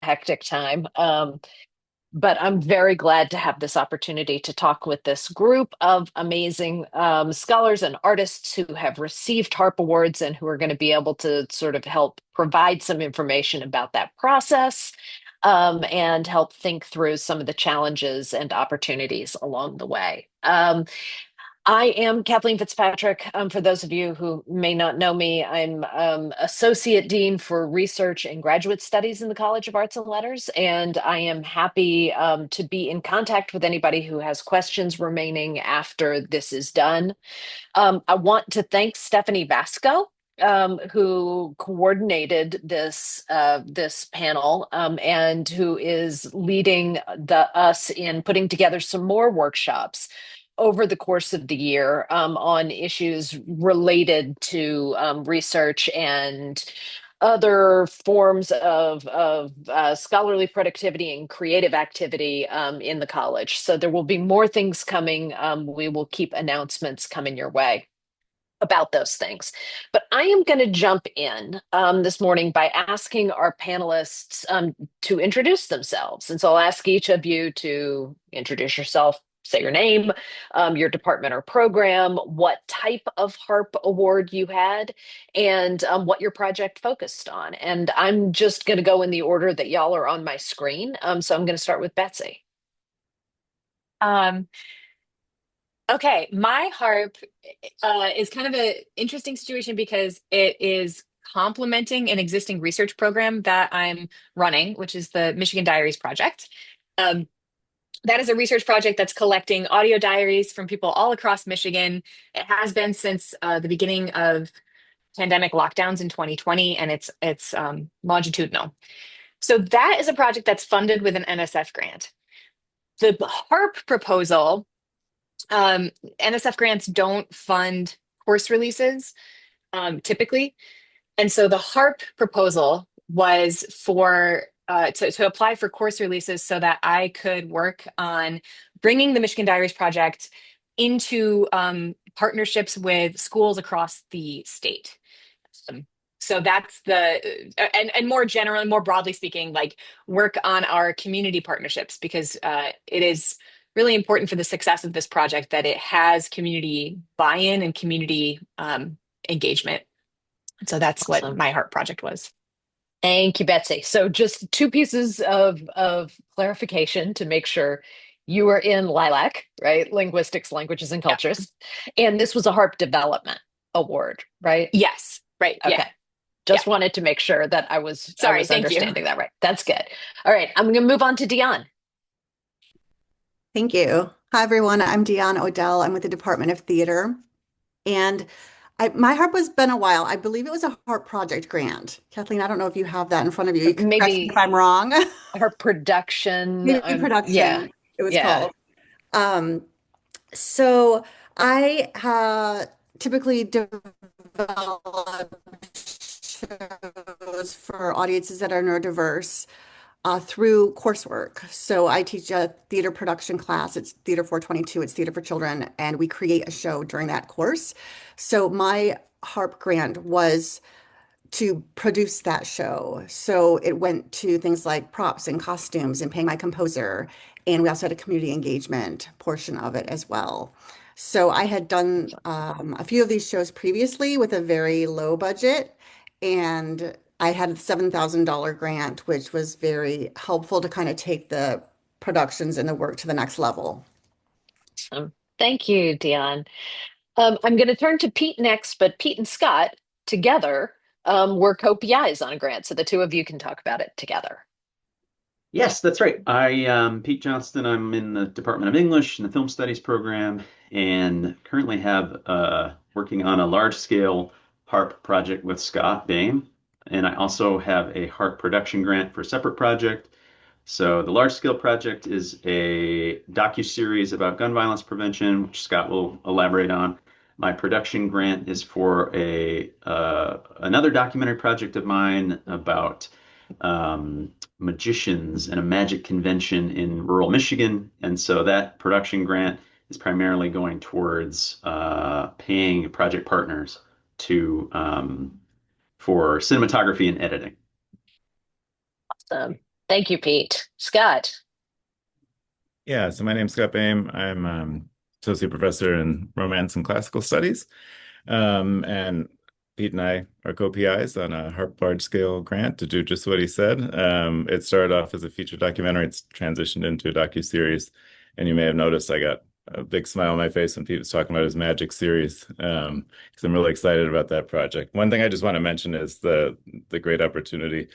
hectic time. But I'm very glad to have this opportunity to talk with this group of amazing scholars and artists who have received HARP awards and who are going to be able to sort of help provide some information about that process, and help think through some of the challenges and opportunities along the way. I am Kathleen Fitzpatrick. For those of you who may not know me, I'm Associate Dean for Research and Graduate Studies in the College of Arts and Letters, and I am happy to be in contact with anybody who has questions remaining after this is done. I want to thank Stephanie Vasco, who coordinated this panel, and who is leading us in putting together some more workshops over the course of the year, on issues related to research and other forms of scholarly productivity and creative activity in the college. So there will be more things coming. We will keep announcements coming your way about those things. But I am going to jump in this morning by asking our panelists to introduce themselves. And so I'll ask each of you to introduce yourself, say your name, your department or program, what type of HARP award you had, and what your project focused on. And I'm just going to go in the order that y'all are on my screen. So I'm going to start with Betsy. Um, okay, my harp is kind of an interesting situation because it is complementing an existing research program that I'm running, which is the Michigan Diaries Project. Um, that is a research project that's collecting audio diaries from people all across Michigan. It has been since the beginning of pandemic lockdowns in 2020, and it's longitudinal. So that is a project that's funded with an NSF grant. The HARP proposal, NSF grants don't fund course releases typically. And so the HARP proposal was for to apply for course releases so that I could work on bringing the Michigan Diaries Project into partnerships with schools across the state. Um, so that's and more generally, more broadly speaking, like work on our community partnerships because it is really important for the success of this project that it has community buy-in and community engagement. So that's what Awesome. my heart project was. Thank you, Betsy. So just two pieces of clarification to make sure you were in LILAC, right? Linguistics, Languages, and Yeah. Cultures. And this was a HARP Development Award, right? Yes. Right. Yeah. Okay. Yeah. Just wanted to make sure that I Sorry. was Thank you. understanding that right. That's good. All right, I'm gonna move on to Dion. Thank you. Hi, everyone. I'm Deanna Odell. I'm with the Department of Theater. And my harp has been a while. I believe it was a harp project grant. Kathleen, I don't know if you have that in front of you. You can correct me if Maybe I'm wrong. her production. Maybe Yeah, production, it was yeah. called. Um, so I typically develop shows for audiences that are neurodiverse through coursework. So I teach a theater production class. It's Theater 422. It's theater for children, and we create a show during that course. So my HARP grant was to produce that show. So it went to things like props and costumes and paying my composer. And we also had a community engagement portion of it as well. So I had done a few of these shows previously with a very low budget, and I had a $7,000 grant, which was very helpful to kind of take the productions and the work to the next level. Thank you, Dion. I'm going to turn to Pete next, but Pete and Scott together were co-PIs on a grant, so the two of you can talk about it together. Yes, that's right. Pete Johnston. I'm in the Department of English in the Film Studies program, and currently have working on a large-scale HARP project with Scott Dame. And I also have a HARP production grant for a separate project. So the large-scale project is a docu-series about gun violence prevention, which Scott will elaborate on. My production grant is for a another documentary project of mine about magicians and a magic convention in rural Michigan. And so that production grant is primarily going towards paying project partners for cinematography and editing. Awesome. Thank you, Pete. Scott. Yeah, so my name's Scott Baim. I'm associate professor in romance and classical studies. And Pete and I are co-PIs on a HARP large scale grant to do just what he said. It started off as a feature documentary. It's transitioned into a docu-series. And you may have noticed I got a big smile on my face when Pete was talking about his magic series, because I'm really excited about that project. One thing I just want to mention is the great opportunity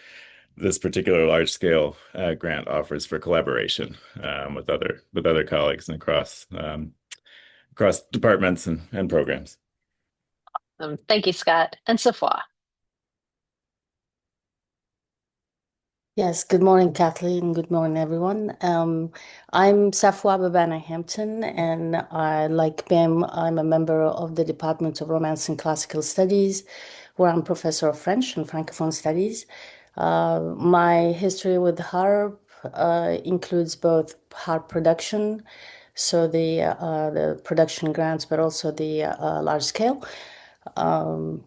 this particular large scale grant offers for collaboration with other colleagues and across departments and programs. Thank you, Scott. And Safwa. Yes, good morning, Kathleen. Good morning, everyone. I'm Safwa Babana Hampton, and like Bim, I'm a member of the Department of Romance and Classical Studies, where I'm professor of French and Francophone Studies. My history with HARP includes both HARP production, so the production grants, but also the large scale um,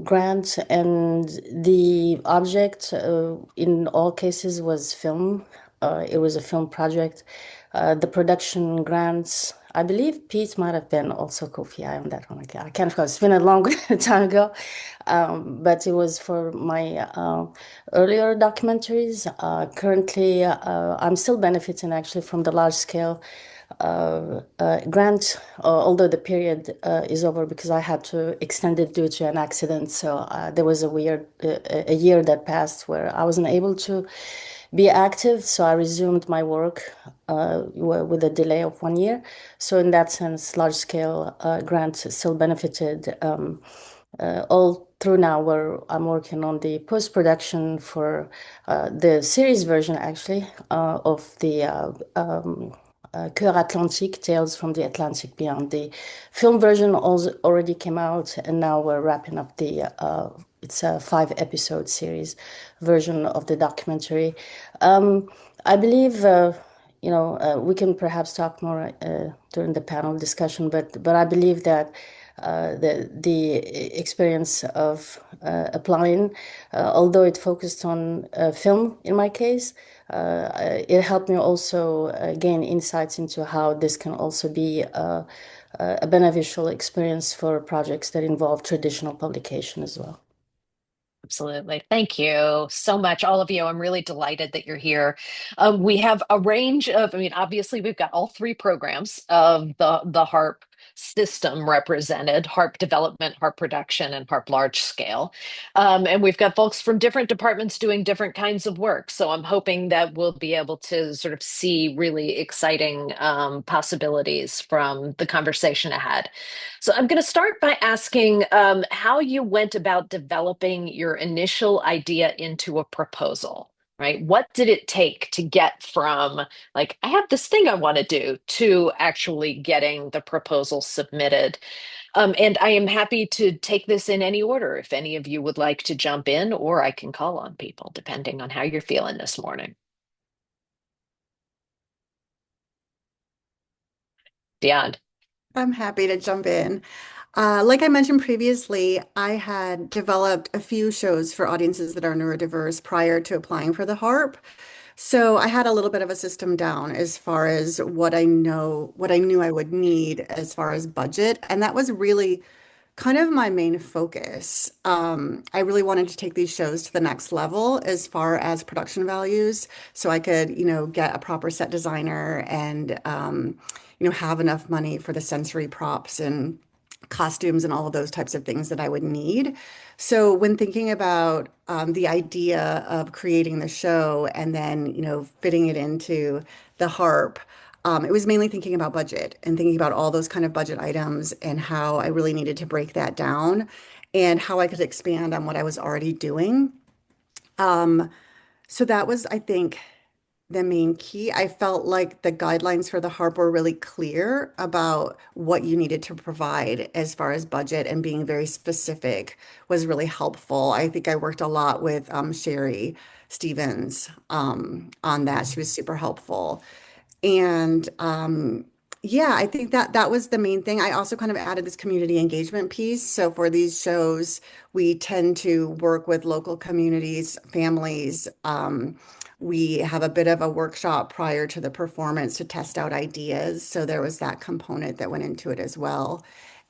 grant, and the object in all cases was film. It was a film project. The production grants, I believe Pete might have been also Kofi on that one. I can't recall. It's been a long time ago, but it was for my earlier documentaries. Currently, I'm still benefiting actually from the large scale grant, although the period is over because I had to extend it due to an accident. So there was a year that passed where I wasn't able to be active. So I resumed my work with a delay of 1 year. So in that sense, large scale grants still benefited. All through now where I'm working on the post-production for the series version actually of the Cœur Atlantique, Tales from the Atlantic Beyond. The film version also already came out, and now we're wrapping up it's a 5 episode series version of the documentary. I believe, we can perhaps talk more during the panel discussion, but I believe that the experience of applying, although it focused on film in my case, it helped me also gain insights into how this can also be a beneficial experience for projects that involve traditional publication as well. Absolutely. Thank you so much, all of you. I'm really delighted that you're here. We have a range of, I mean, obviously, we've got all three programs of the HARP system represented: HARP development, HARP production, and HARP large scale. And we've got folks from different departments doing different kinds of work. So I'm hoping that we'll be able to sort of see really exciting possibilities from the conversation ahead. So I'm going to start by asking how you went about developing your initial idea into a proposal, right? What did it take to get from, like, I have this thing I want to do, to actually getting the proposal submitted? And I am happy to take this in any order if any of you would like to jump in, or I can call on people depending on how you're feeling this morning. Dion. I'm happy to jump in. Like I mentioned previously, I had developed a few shows for audiences that are neurodiverse prior to applying for the HARP. So I had a little bit of a system down as far as what I knew I would need as far as budget. And that was really kind of my main focus. I really wanted to take these shows to the next level as far as production values, so I could, get a proper set designer and, have enough money for the sensory props and costumes and all of those types of things that I would need. So when thinking about the idea of creating the show and then, fitting it into the HARP, it was mainly thinking about budget and thinking about all those kind of budget items and how I really needed to break that down and how I could expand on what I was already doing. Um, so that was, I think, the main key. I felt like the guidelines for the HARP were really clear about what you needed to provide as far as budget, and being very specific was really helpful. I think I worked a lot with Sherry Stevens on that. She was super helpful. And yeah, I think that that was the main thing. I also kind of added this community engagement piece. So for these shows, we tend to work with local communities, families, we have a bit of a workshop prior to the performance to test out ideas. So there was that component that went into it as well.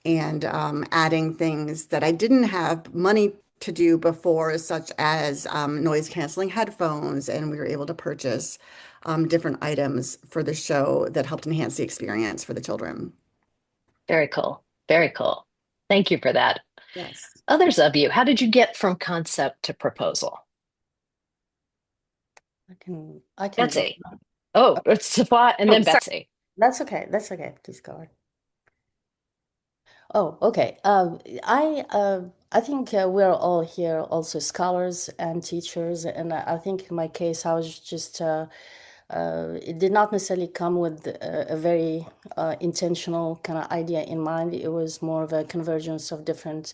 And adding things that I didn't have money to do before, such as noise canceling headphones. And we were able to purchase different items for the show that helped enhance the experience for the children. Very cool. Very cool. Thank you for that. Yes. Others of you, how did you get from concept to proposal? I can go. Betsy. Oh, it's Safa and Oh, then sorry. Betsy. That's okay. That's okay. Please go on. Oh, okay. I think we're all here also scholars and teachers, and I think in my case I was just it did not necessarily come with a very intentional kind of idea in mind. It was more of a convergence of different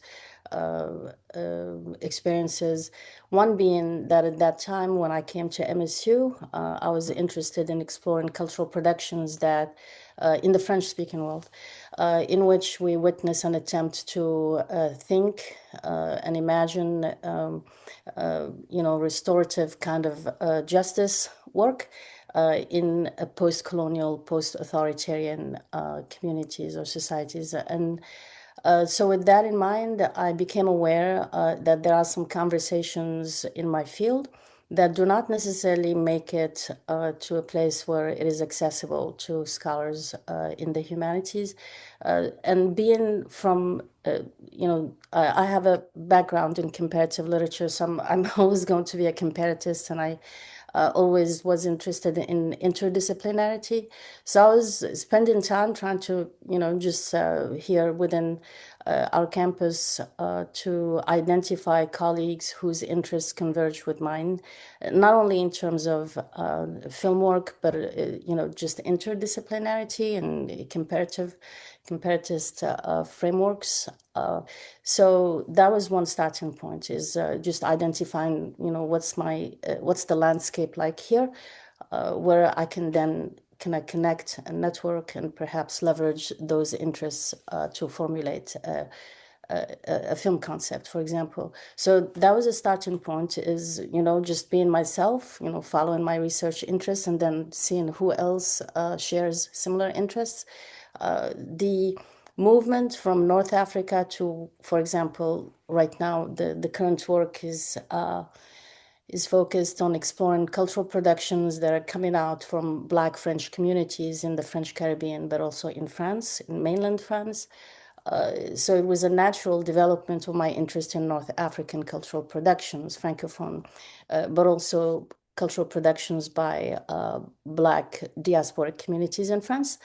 experiences. One being that at that time when I came to MSU, I was interested in exploring cultural productions that in the French-speaking world, in which we witness an attempt to think and imagine, restorative kind of justice work in a post-colonial, post-authoritarian communities or societies. And so with that in mind, I became aware that there are some conversations in my field that do not necessarily make it to a place where it is accessible to scholars in the humanities. And being from, I have a background in comparative literature, so I'm always going to be a comparatist, and I always was interested in interdisciplinarity. So I was spending time trying to, just here within our campus to identify colleagues whose interests converge with mine, not only in terms of film work, but, just interdisciplinarity and comparatist frameworks. So that was one starting point, is just identifying, what's the landscape like here, where I can then connect and network and perhaps leverage those interests to formulate a film concept, for example. So that was a starting point, is, just being myself, following my research interests and then seeing who else shares similar interests. The movement from North Africa to, for example, right now, the current work is focused on exploring cultural productions that are coming out from Black French communities in the French Caribbean, but also in France, in mainland France. So it was a natural development of my interest in North African cultural productions, Francophone, but also cultural productions by Black diasporic communities in France,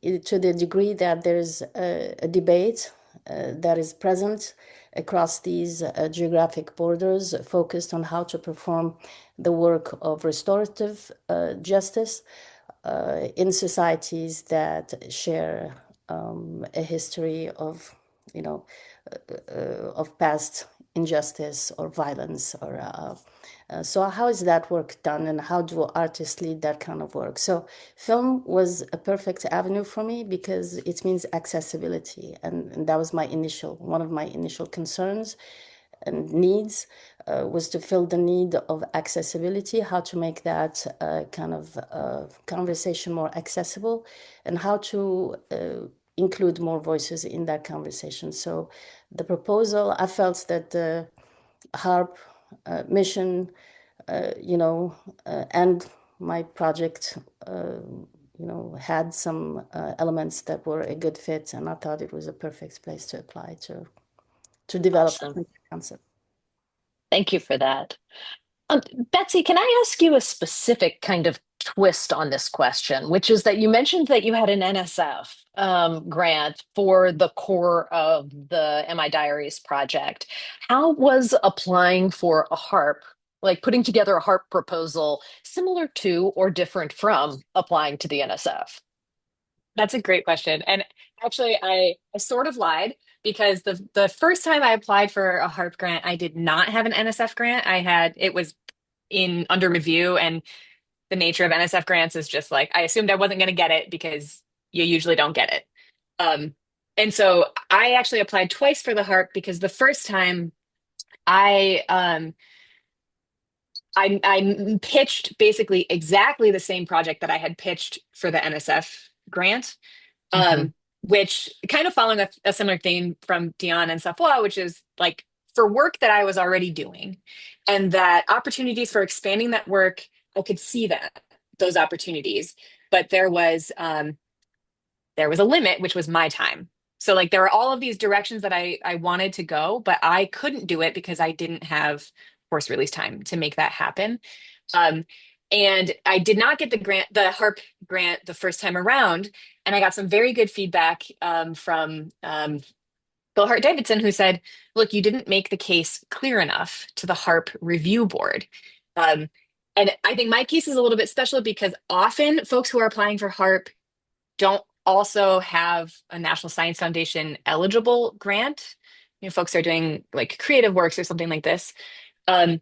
to the degree that there's a debate that is present across these geographic borders, focused on how to perform the work of restorative justice in societies that share a history of, of past injustice or violence, or so how is that work done, and how do artists lead that kind of work? So film was a perfect avenue for me because it means accessibility, and that was one of my initial concerns and needs, was to fill the need of accessibility, how to make that kind of conversation more accessible, and how to include more voices in that conversation. So the proposal, I felt that the HARP mission, and my project, had some elements that were a good fit, and I thought it was a perfect place to apply to develop Awesome. a concept. Thank you for that. Betsy, can I ask you a specific kind of twist on this question, which is that you mentioned that you had an NSF grant for the core of the MI Diaries project. How was applying for a HARP, like putting together a HARP proposal, similar to or different from applying to the NSF? That's a great question. And actually, I sort of lied because the first time I applied for a HARP grant, I did not have an NSF grant. It was in under review, and the nature of NSF grants is just like I assumed I wasn't going to get it because you usually don't get it. Um, and so I actually applied twice for the HARP because the first time I I pitched basically exactly the same project that I had pitched for the NSF grant, Mhm. which kind of following a similar theme from Dion and Safwa, which is like for work that I was already doing, and that opportunities for expanding that work, I could see those opportunities, but there was a limit, which was my time. So like there were all of these directions that I wanted to go, but I couldn't do it because I didn't have course release time to make that happen. Um, and I did not get the HARP grant the first time around. And I got some very good feedback from Bill Hart Davidson, who said, look, you didn't make the case clear enough to the HARP review board. Um, and I think my case is a little bit special because often folks who are applying for HARP don't also have a National Science Foundation eligible grant. You know, folks are doing like creative works or something like this. Um,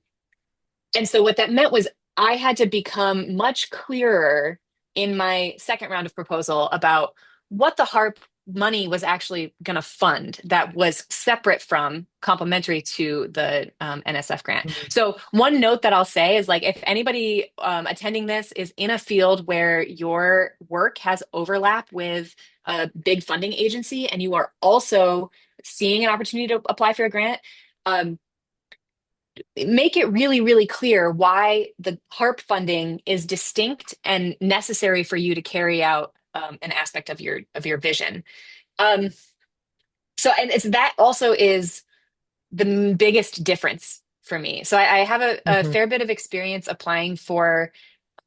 and so what that meant was I had to become much clearer in my second round of proposal about what the HARP money was actually going to fund that was separate from complementary to the NSF grant. Mhm. So one note that I'll say is like if anybody attending this is in a field where your work has overlap with a big funding agency and you are also seeing an opportunity to apply for a grant, um, make it really, really clear why the HARP funding is distinct and necessary for you to carry out an aspect of your vision. Um, so, and it's that also is the biggest difference for me. So, I have a Mhm. fair bit of experience applying for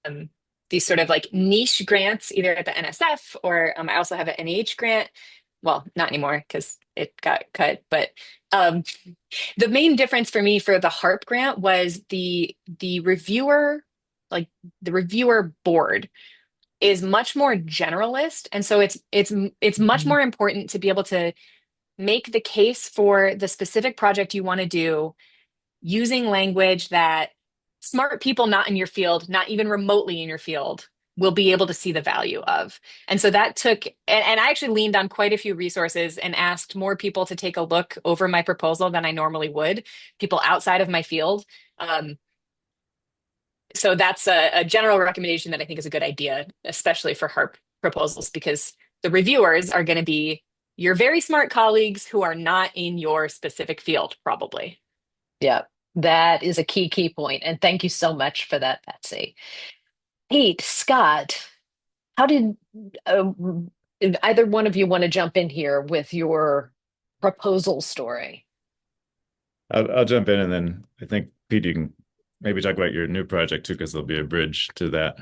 um, these sort of like niche grants, either at the NSF or I also have an NEH grant. Well, not anymore because it got cut, but um, the main difference for me for the HARP grant was the reviewer, like the reviewer board is much more generalist. And so it's much Mhm. more important to be able to make the case for the specific project you want to do using language that smart people not in your field, not even remotely in your field, will be able to see the value of. And so that took, and I actually leaned on quite a few resources and asked more people to take a look over my proposal than I normally would, people outside of my field. Um, so that's a general recommendation that I think is a good idea, especially for HARP proposals, because the reviewers are going to be your very smart colleagues who are not in your specific field, probably. Yeah, that is a key point. And thank you so much for that, Betsy. Pete, Scott, how did uh, either one of you want to jump in here with your proposal story? I'll jump in and then I think Pete, you can maybe talk about your new project too, because there'll be a bridge to that.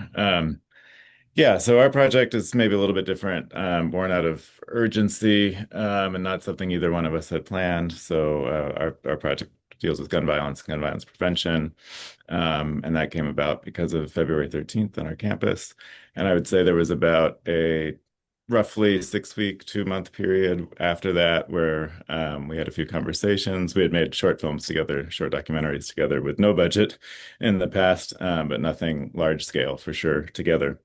Yeah, so our project is maybe a little bit different, born out of urgency, and not something either one of us had planned. So our project deals with gun violence prevention, and that came about because of February 13th on our campus. And I would say there was about a roughly 6 week, 2 month period after that where we had a few conversations. We had made short films together, short documentaries together with no budget in the past, but nothing large scale for sure together.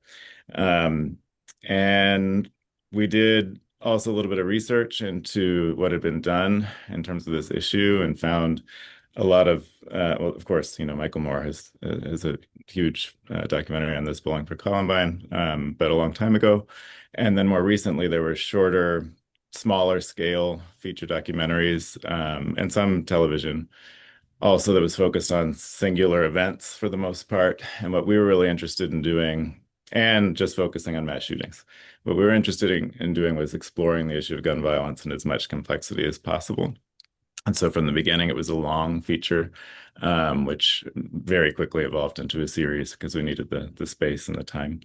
Um, and we did also a little bit of research into what had been done in terms of this issue and found a lot of, well, of course, Michael Moore has a huge documentary on this Bowling for Columbine, but a long time ago. And then more recently, there were shorter, smaller scale feature documentaries and some television also that was focused on singular events for the most part. And what we were really interested in doing, and just focusing on mass shootings, what we were interested in doing was exploring the issue of gun violence in as much complexity as possible. And so from the beginning, it was a long feature, which very quickly evolved into a series because we needed the space and the time.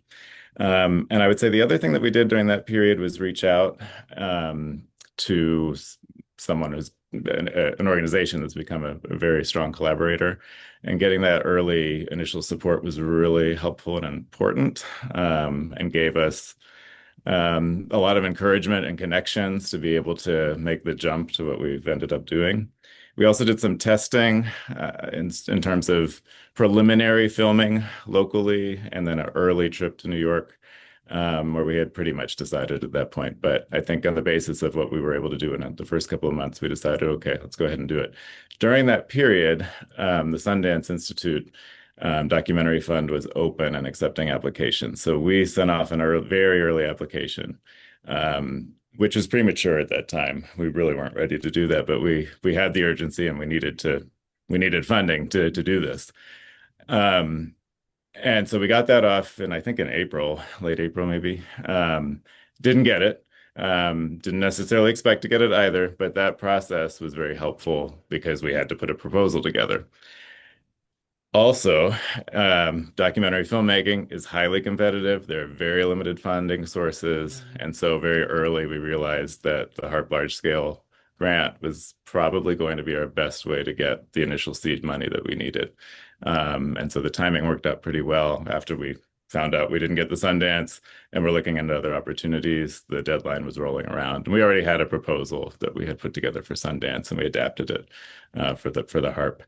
And I would say the other thing that we did during that period was reach out to someone who's an organization that's become a very strong collaborator. And getting that early initial support was really helpful and important, and gave us a lot of encouragement and connections to be able to make the jump to what we've ended up doing. We also did some testing in terms of preliminary filming locally, and then an early trip to New York, where we had pretty much decided at that point. But I think on the basis of what we were able to do in the first couple of months, we decided, okay, let's go ahead and do it. During that period, the Sundance Institute Documentary Fund was open and accepting applications. So we sent off an very early application, which was premature at that time. We really weren't ready to do that, but we had the urgency and we needed funding to do this. Um, and so we got that off in, I think in April, late April maybe. Didn't get it. Didn't necessarily expect to get it either, but that process was very helpful because we had to put a proposal together. Also, documentary filmmaking is highly competitive. There are very limited funding sources. And so very early, we realized that the HARP large scale grant was probably going to be our best way to get the initial seed money that we needed. And so the timing worked out pretty well after we found out we didn't get the Sundance and we're looking into other opportunities. The deadline was rolling around. And we already had a proposal that we had put together for Sundance and we adapted it for the HARP.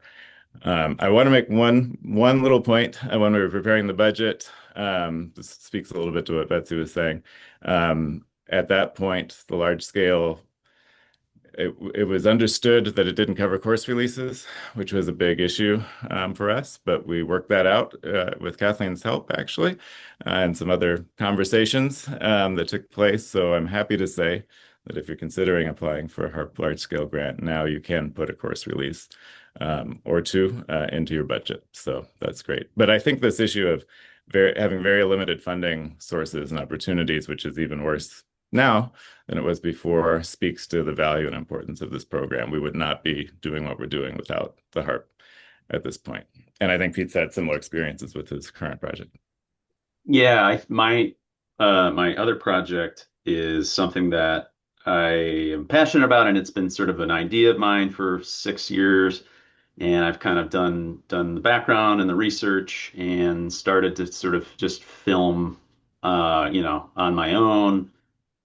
I want to make one little point. When we were preparing the budget, this speaks a little bit to what Betsy was saying. At that point, the large scale, it was understood that it didn't cover course releases, which was a big issue for us. But we worked that out with Kathleen's help, actually, and some other conversations that took place. So I'm happy to say that if you're considering applying for a HARP large scale grant, now you can put a course release or two into your budget. So that's great. But I think this issue of having very limited funding sources and opportunities, which is even worse now than it was before, speaks to the value and importance of this program. We would not be doing what we're doing without the HARP at this point. And I think Pete's had similar experiences with his current project. Yeah, my other project is something that I am passionate about, and it's been sort of an idea of mine for 6 years. And I've kind of done the background and the research and started to sort of just film, on my own.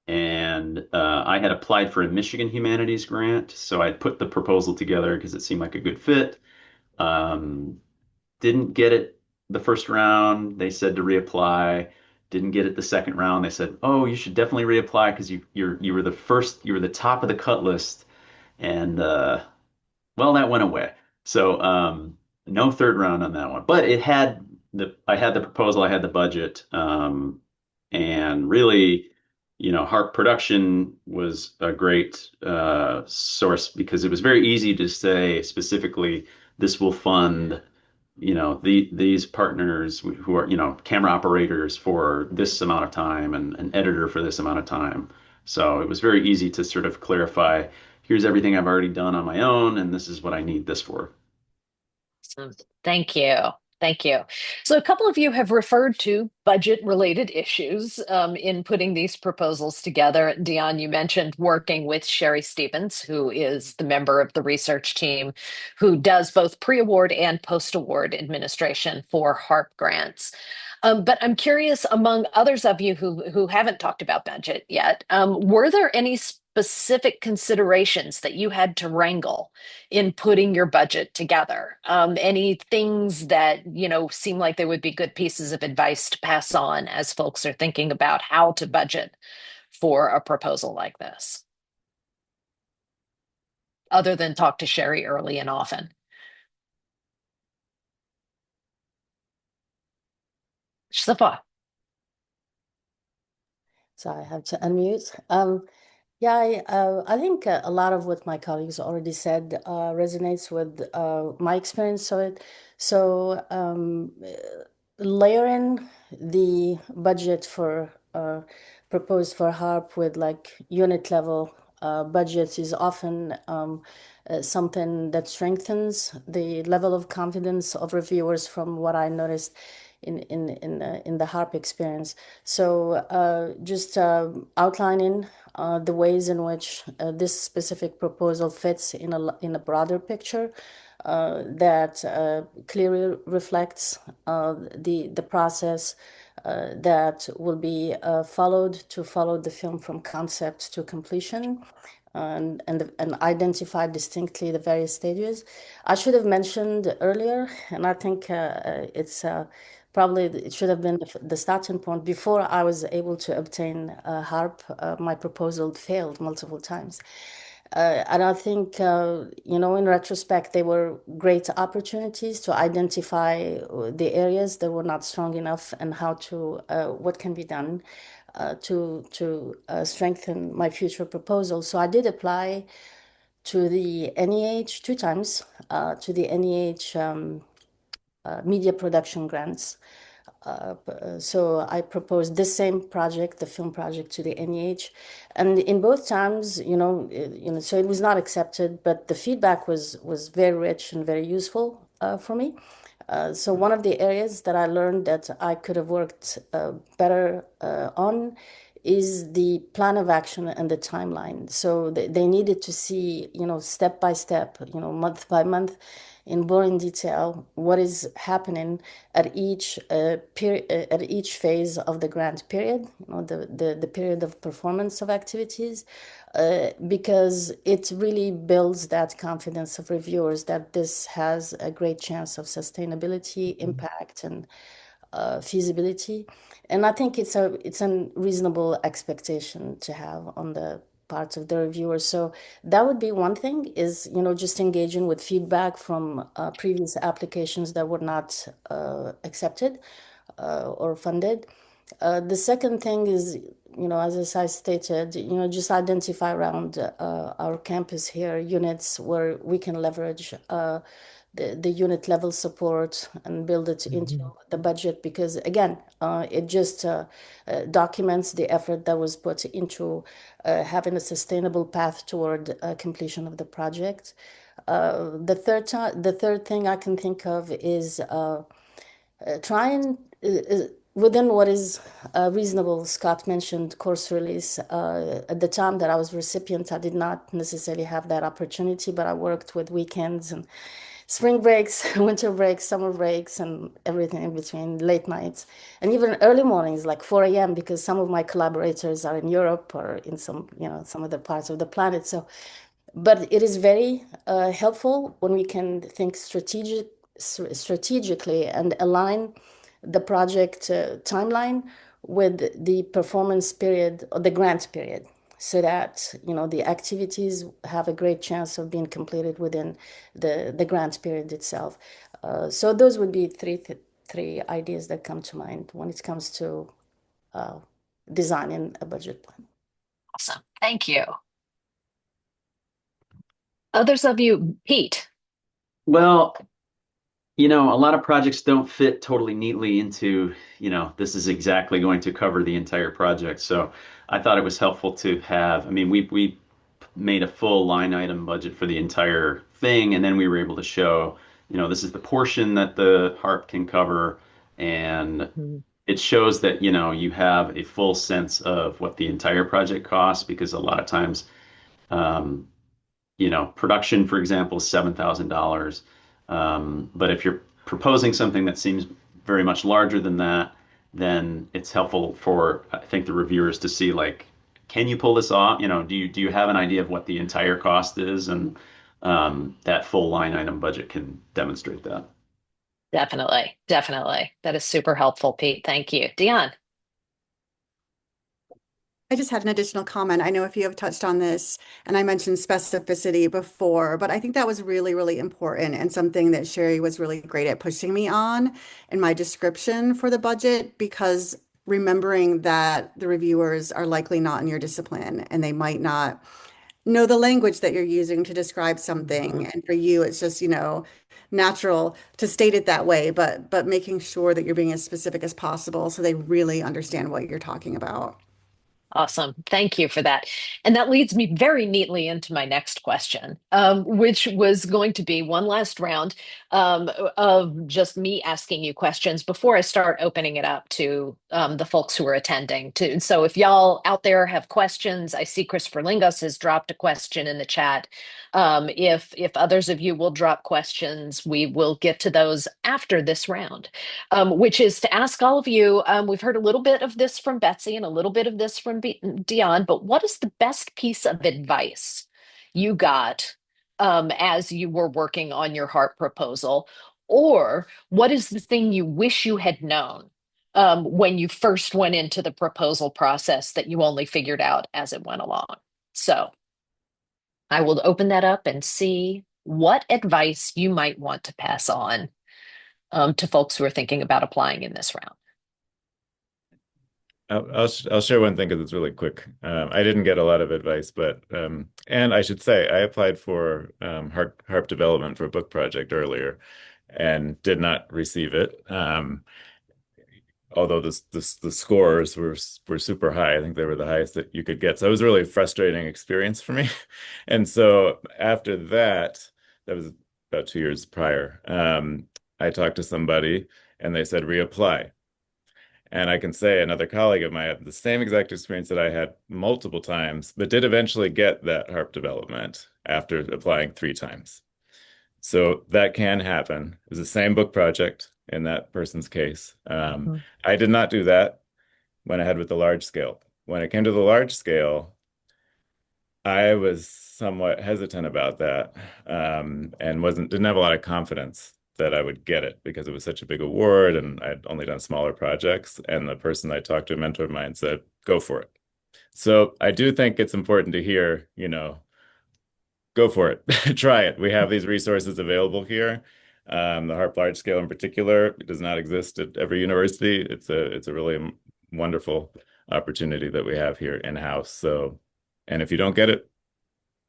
And I had applied for a Michigan Humanities grant, so I put the proposal together because it seemed like a good fit. Um, didn't get it the first round. They said to reapply. Didn't get it the second round. They said, "Oh, you should definitely reapply because you were the first, you were the top of the cut list." And well, that went away. So no third round on that one. But I had the proposal, I had the budget, and really, HARP production was a great source because it was very easy to say specifically this will fund, these partners who are, camera operators for this amount of time and an editor for this amount of time. So it was very easy to sort of clarify, here's everything I've already done on my own, and this is what I need this for. So, thank you. Thank you. So, a couple of you have referred to budget related issues in putting these proposals together. Dion, you mentioned working with Sherry Stevens, who is the member of the research team who does both pre award and post award administration for HARP grants. But I'm curious, among others of you who haven't talked about budget yet, were there any specific considerations that you had to wrangle in putting your budget together? Any things that, seem like they would be good pieces of advice to pass on as folks are thinking about how to budget for a proposal like this, other than talk to Sherry early and often? Safa. So I have to unmute. Yeah, I think a lot of what my colleagues already said resonates with my experience of it. So layering the budget for proposed for HARP with like unit level budgets is often something that strengthens the level of confidence of reviewers from what I noticed in the HARP experience. So just outlining the ways in which this specific proposal fits in a broader picture that clearly reflects the process that will be followed to follow the film from concept to completion and identify distinctly the various stages. I should have mentioned earlier, and I think it's probably it should have been the starting point. Before I was able to obtain HARP, my proposal failed multiple times. And I think, in retrospect, they were great opportunities to identify the areas that were not strong enough and what can be done to strengthen my future proposal. So I did apply to the NEH 2 times, to the NEH media production grants. So I proposed this same project, the film project, to the NEH, and in both times, so it was not accepted, but the feedback was very rich and very useful for me. So one of the areas that I learned that I could have worked better on is the plan of action and the timeline. So they needed to see, step by step, month by month, in boring detail, what is happening at each at each phase of the grant period, the period of performance of activities, because it really builds that confidence of reviewers that this has a great chance of sustainability, impact, and feasibility. And I think it's a reasonable expectation to have on the parts of the reviewers. So that would be one thing is, just engaging with feedback from previous applications that were not accepted or funded. The second thing is, as I stated, just identify around our campus here units where we can leverage the unit level support and build it into the budget because again, it just documents the effort that was put into having a sustainable path toward completion of the project. The third thing I can think of is try and within what is reasonable. Scott mentioned course release. At the time that I was recipient, I did not necessarily have that opportunity, but I worked with weekends and spring breaks, winter breaks, summer breaks, and everything in between, late nights, and even early mornings, like 4 a.m., because some of my collaborators are in Europe or in some other parts of the planet. So, but it is very helpful when we can think strategically and align the project timeline with the performance period or the grant period so that the activities have a great chance of being completed within the grant period itself. So those would be three ideas that come to mind when it comes to designing a budget plan. Awesome. Thank you. Others of you, Pete. Well, a lot of projects don't fit totally neatly into, this is exactly going to cover the entire project. So I thought it was helpful to have, I mean, we made a full line item budget for the entire thing, and then we were able to show, this is the portion that the HARP can cover, and it shows that, you have a full sense of what the entire project costs, because a lot of times, um, production, for example, is $7,000. But if you're proposing something that seems very much larger than that, then it's helpful for, I think, the reviewers to see, like, can you pull this off? Do you have an idea of what the entire cost is? And that full line item budget can demonstrate that. Definitely. Definitely. That is super helpful, Pete. Thank you. Dion. I just had an additional comment. I know if you have touched on this, and I mentioned specificity before, but I think that was really, really important and something that Sherry was really great at pushing me on in my description for the budget, because remembering that the reviewers are likely not in your discipline and they might not know the language that you're using to describe something. And for you, it's just, natural to state it that way, but making sure that you're being as specific as possible so they really understand what you're talking about. Awesome. Thank you for that. And that leads me very neatly into my next question, which was going to be one last round of just me asking you questions before I start opening it up to the folks who are attending. So if y'all out there have questions, I see Christopher Lingos has dropped a question in the chat. If others of you will drop questions, we will get to those after this round, which is to ask all of you. We've heard a little bit of this from Betsy and a little bit of this from Dion, but what is the best piece of advice you got as you were working on your HARP proposal? Or what is the thing you wish you had known when you first went into the proposal process that you only figured out as it went along? So I will open that up and see what advice you might want to pass on to folks who are thinking about applying in this round. I'll share one thing because it's really quick. I didn't get a lot of advice, but and I should say I applied for HARP development for a book project earlier, and did not receive it. Although the scores were super high. I think they were the highest that you could get. So it was a really frustrating experience for me. And so after that, that was about 2 years prior. I talked to somebody and they said reapply. And I can say another colleague of mine had the same exact experience that I had multiple times, but did eventually get that HARP development after applying 3 times. So that can happen. It was the same book project in that person's case. Mhm. I did not do that. Went ahead with the large scale. When it came to the large scale, I was somewhat hesitant about that, and didn't have a lot of confidence that I would get it because it was such a big award and I'd only done smaller projects. And the person I talked to, a mentor of mine, said, "Go for it." So I do think it's important to hear, go for it. Try it. We have these resources available here. The HARP Large Scale in particular does not exist at every university. It's a really wonderful opportunity that we have here in-house. So, and if you don't get it,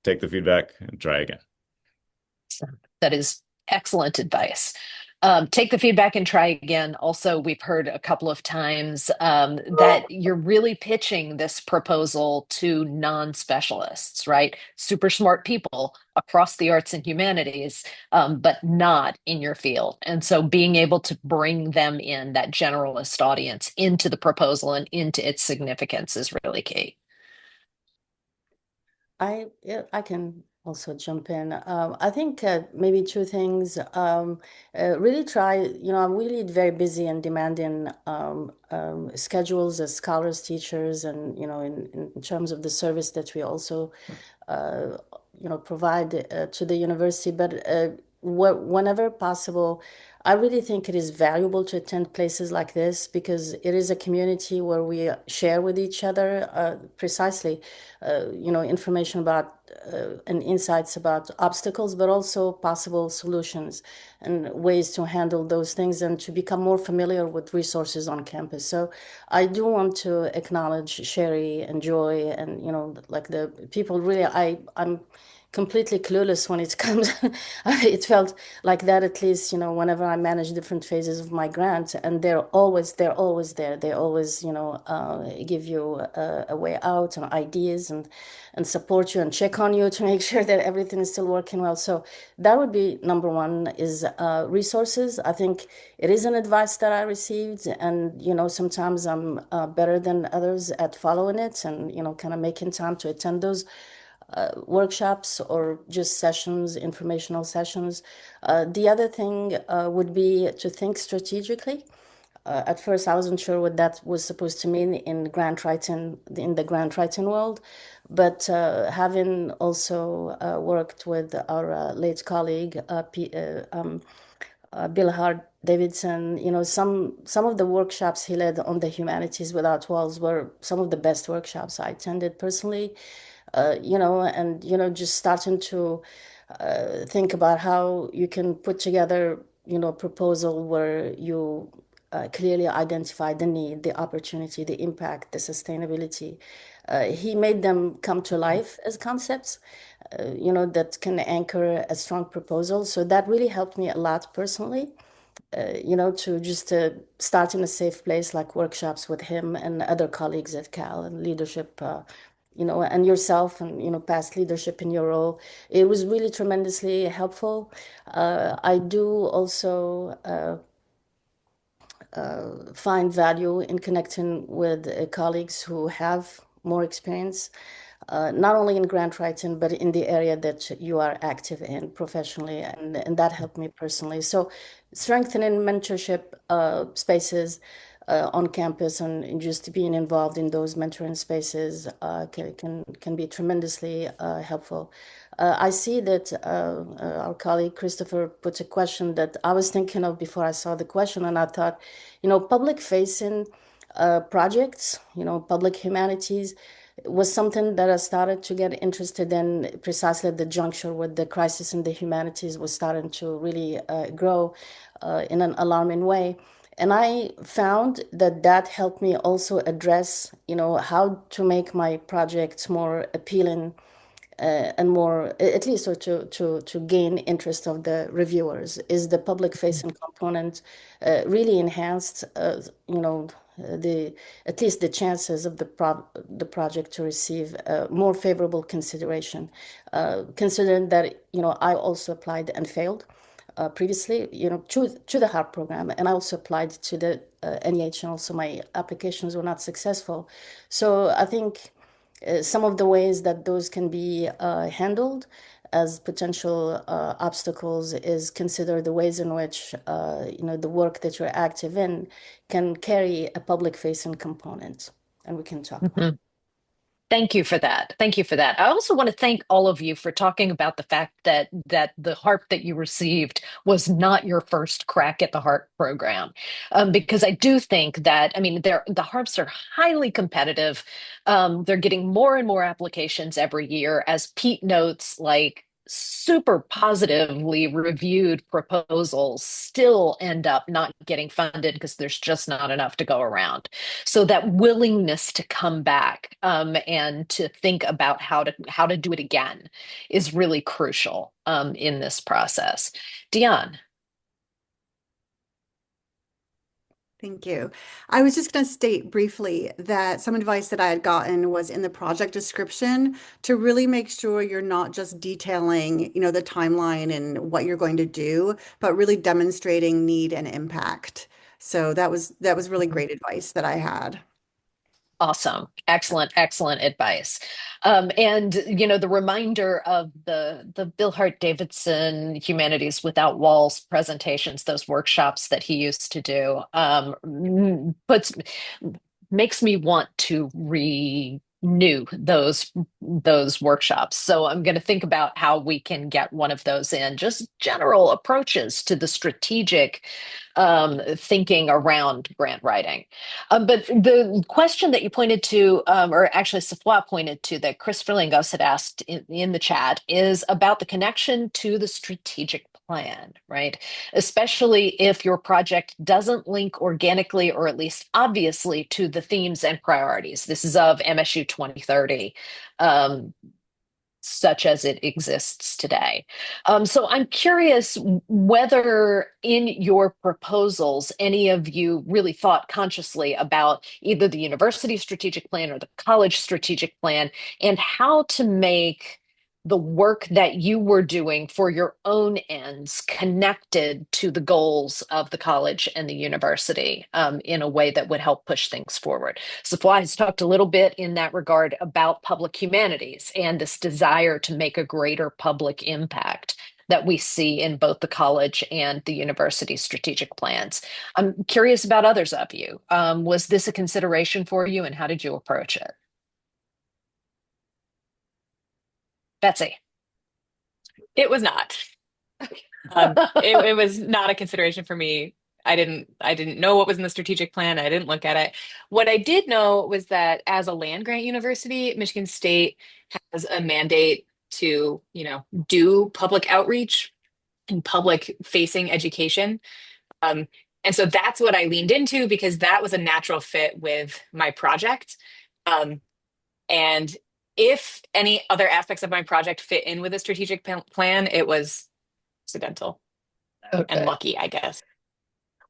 take the feedback and try again. So that is excellent advice. Take the feedback and try again. Also, we've heard a couple of times that you're really pitching this proposal to non-specialists, right? Super smart people across the arts and humanities, but not in your field. And so being able to bring them in, that generalist audience, into the proposal and into its significance is really key. Yeah, I can also jump in. I think maybe two things. Really try, I'm really very busy and demanding schedules as scholars, teachers, and, in terms of the service that we also, uh, provide to the university. But whenever possible, I really think it is valuable to attend places like this because it is a community where we share with each other precisely, information about and insights about obstacles, but also possible solutions and ways to handle those things and to become more familiar with resources on campus. So I do want to acknowledge Sherry and Joy and, like the people really, I'm completely clueless when it comes. It felt like that at least, whenever I manage different phases of my grant, and they're always there. They always, give you a way out and ideas and support you and check on you to make sure that everything is still working well. So that would be number one is resources. I think it is an advice that I received, and sometimes I'm better than others at following it and kind of making time to attend those workshops or just sessions, informational sessions. The other thing would be to think strategically. At first, I wasn't sure what that was supposed to mean in the grant writing world, but having also worked with our late colleague Bill Hart Davidson, some of the workshops he led on the Humanities Without Walls were some of the best workshops I attended personally. And just starting to think about how you can put together, a proposal where you clearly identify the need, the opportunity, the impact, the sustainability. He made them come to life as concepts, that can anchor a strong proposal. So that really helped me a lot personally, to just start in a safe place like workshops with him and other colleagues at Cal and leadership, and yourself and, past leadership in your role. It was really tremendously helpful. I do also find value in connecting with colleagues who have more experience, not only in grant writing, but in the area that you are active in professionally. And that helped me personally. So strengthening mentorship spaces on campus and just being involved in those mentoring spaces can be tremendously helpful. I see that our colleague Christopher put a question that I was thinking of before I saw the question, and I thought, public facing projects, public humanities, was something that I started to get interested in precisely at the juncture where the crisis in the humanities was starting to really grow in an alarming way. And I found that that helped me also address, how to make my projects more appealing and more, at least, or to gain interest of the reviewers. Is the public facing component really enhanced, the at least the chances of the project to receive more favorable consideration, considering that I also applied and failed previously, to the HARP program, and I also applied to the NEH, and also my applications were not successful. So I think some of the ways that those can be handled as potential obstacles is consider the ways in which the work that you're active in can carry a public facing component, and we can talk about. Mhm. Thank you for that. Thank you for that. I also want to thank all of you for talking about the fact that the HARP that you received was not your first crack at the HARP program, because I do think that, I mean, the HARPs are highly competitive. They're getting more and more applications every year, as Pete notes, like super positively reviewed proposals still end up not getting funded because there's just not enough to go around. So that willingness to come back and to think about how to do it again is really crucial in this process. Dion. Thank you. I was just going to state briefly that some advice that I had gotten was in the project description to really make sure you're not just detailing, the timeline and what you're going to do, but really demonstrating need and impact. So that was really great advice that I had. Awesome. Excellent, excellent advice. And the reminder of the Bill Hart Davidson Humanities Without Walls presentations, those workshops that he used to do, puts makes me want to renew those workshops. So I'm going to think about how we can get one of those in, just general approaches to the strategic thinking around grant writing. But the question that you pointed to, or actually Safwa pointed to, that Chris Ferlingos had asked in the chat, is about the connection to the strategic plan, right? Especially if your project doesn't link organically or at least obviously to the themes and priorities. This is of MSU 2030. Such as it exists today. So I'm curious whether in your proposals, any of you really thought consciously about either the university strategic plan or the college strategic plan and how to make the work that you were doing for your own ends connected to the goals of the college and the university in a way that would help push things forward. Safwa has talked a little bit in that regard about public humanities and this desire to make a greater public impact that we see in both the college and the university strategic plans. I'm curious about others of you. Was this a consideration for you, and how did you approach it? Betsy. It was not. It was not a consideration for me. I didn't know what was in the strategic plan. I didn't look at it. What I did know was that as a land grant university, Michigan State has a mandate to, do public outreach and public facing education. Um, and so that's what I leaned into because that was a natural fit with my project. Um, and if any other aspects of my project fit in with a strategic plan, it was accidental and Okay. lucky, I guess.